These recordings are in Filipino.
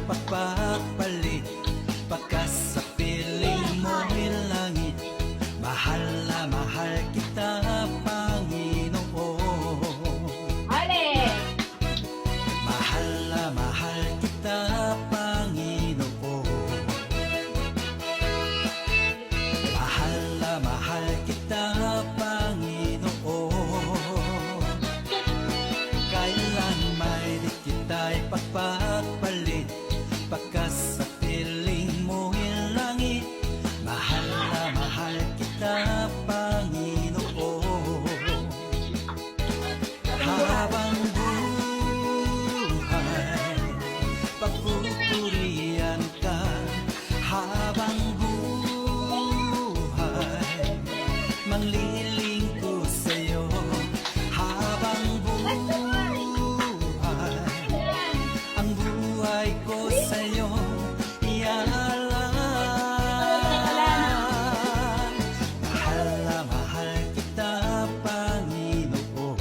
pagpapalit, pagkas sa piling mo'y langit. Mahal na mahal kita, Panginoon. Ale! Mahal na mahal kita, Panginoon. Mahal na mahal kita, Panginoon. Kailan may di kita'y pagpapalit, pagkas sa piling mo'y langit. Mahal na mahal kita, Panginoon. Habang buhay, pagpupurihan ka. Habang buhay, mangliling ko sa'yo. Habang buhay, ang buhay ko sa'yo ialaan. Mahal na mahal kita, Panginoon.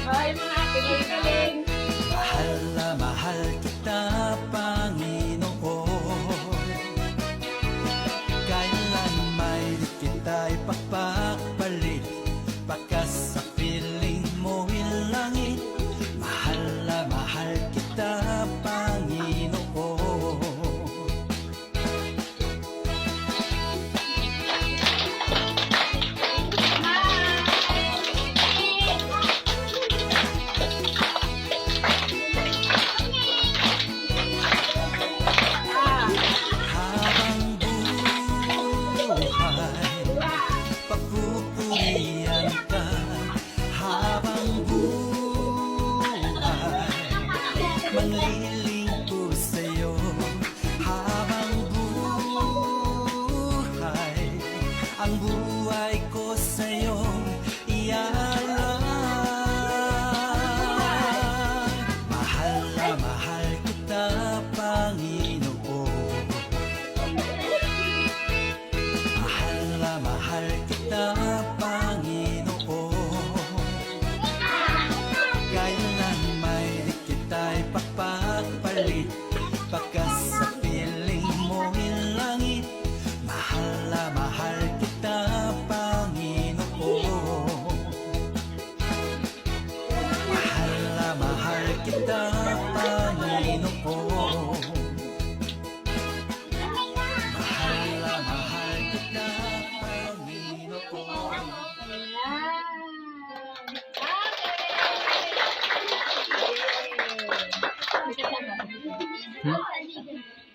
Ay, mga galing. Mahal na mahal kita, Panginoon. Kailan may di kita'y pagpapalit, pagkas sa piling mo'y langit. Mahal na mahal kita, Panginoon. Habang buhay, pagpupurihan ka. Habang buhay, mangliling ko sa'yo. Habang buhay, ang buhay ko sa'yo ialaan. Mahal na mahal kita, Panginoon. Mahal na mahal kita, Panginoon. Kailan may di kita'y pagpapalit, pagkas sa piling mo'y langit. Mahal na mahal kita, Panginoon. Mahal na mahal kita, Panginoon. Mahal na mahal kita, Panginoon.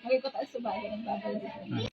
Okay ko tayo sa bahay ng babalik.